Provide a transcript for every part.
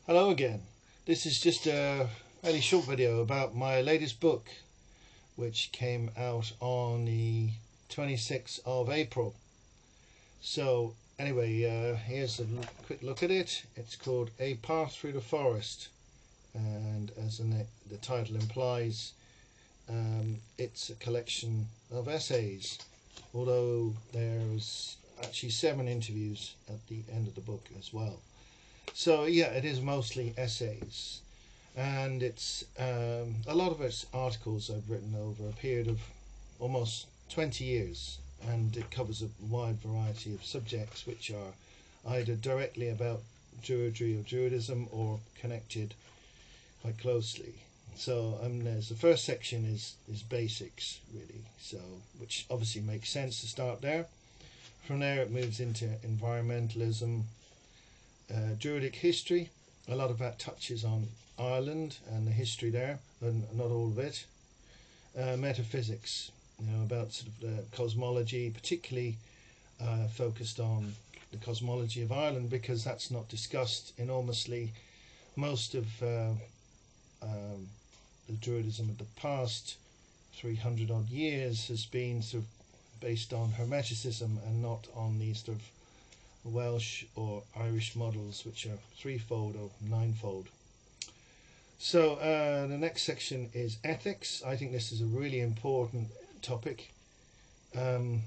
Hello again. This is just a fairly short video about my latest book, which came out on the 26th of April. So anyway, here's a quick look at it. It's called A Path Through the Forest, and as the title implies, it's a collection of essays, although there's actually 7 interviews at the end of the book as well. So yeah, it is mostly essays, and it's a lot of it's articles I've written over a period of almost 20 years, and it covers a wide variety of subjects which are either directly about Druidry or Druidism or connected quite closely. So there's the first section is basics really, so which obviously makes sense to start there. From there it moves into environmentalism, Druidic history. A lot of that touches on Ireland and the history there, and not all of it. Metaphysics, about sort of the cosmology, particularly focused on the cosmology of Ireland, because that's not discussed enormously. Most of the Druidism of the past 300 odd years has been sort of based on Hermeticism and not on these sort of Welsh or Irish models, which are threefold or ninefold. So the next section is ethics. I think this is a really important topic,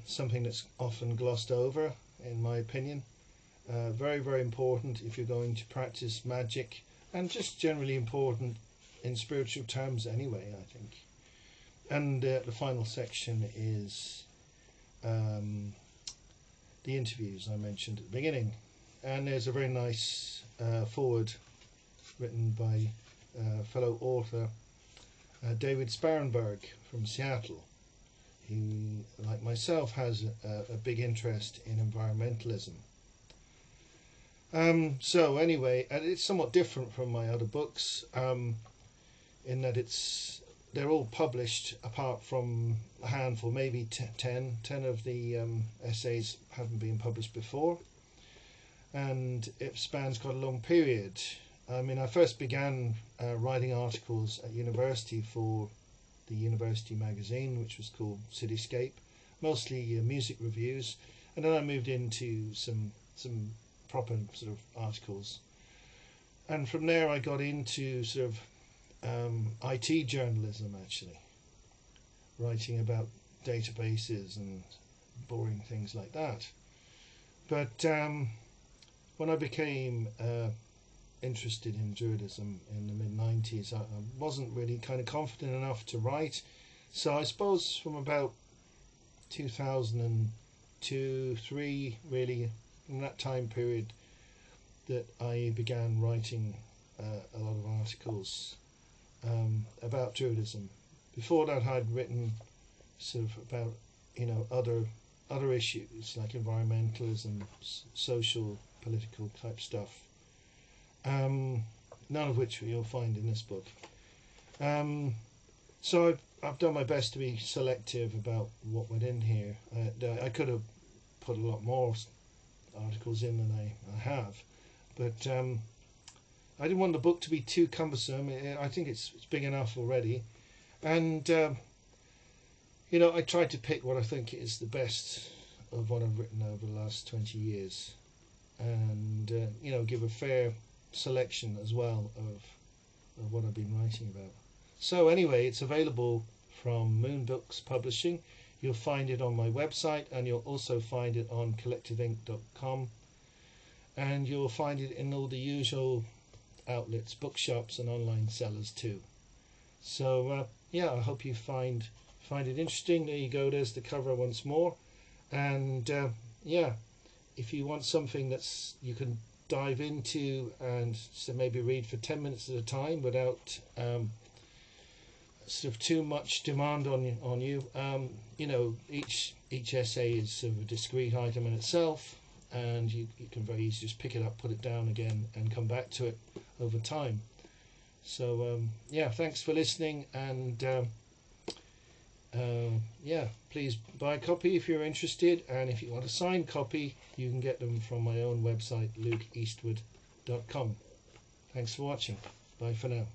something that's often glossed over in my opinion. Very, very important if you're going to practice magic, and just generally important in spiritual terms anyway, I think. And the final section is the interviews I mentioned at the beginning, and there's a very nice foreword written by fellow author David Sparenberg from Seattle, who, like myself, has a big interest in environmentalism. So anyway, it's somewhat different from my other books in that they're all published apart from a handful, maybe 10 of the essays haven't been published before, and it spans quite a long period. I mean, I first began writing articles at university for the university magazine, which was called Cityscape, mostly music reviews, and then I moved into some proper sort of articles, and from there I got into sort of IT journalism, actually, writing about databases and boring things like that. But when I became interested in Druidism in the mid-90s, I wasn't really kind of confident enough to write. So I suppose from about 2002-3, really, in that time period, that I began writing a lot of articles about Druidism. Before that, I'd written sort of about other issues like environmentalism, social, political type stuff. None of which you'll find in this book. So I've done my best to be selective about what went in here. I could have put a lot more articles in than I have, but I didn't want the book to be too cumbersome. I think it's big enough already, and I tried to pick what I think is the best of what I've written over the last 20 years, and give a fair selection as well of what I've been writing about. So anyway, it's available from Moon Books Publishing. You'll find it on my website, and you'll also find it on collectiveinc.com, and you'll find it in all the usual outlets, bookshops and online sellers too. So yeah, I hope you find it interesting. There you go, there's the cover once more, and yeah, if you want something that's you can dive into and so maybe read for 10 minutes at a time without sort of too much demand on you, each essay is sort of a discrete item in itself, and you can very easily just pick it up, put it down again, and come back to it over time. So yeah, thanks for listening, and yeah, please buy a copy if you're interested, and if you want a signed copy, you can get them from my own website, lukeeastwood.com. Thanks for watching. Bye for now.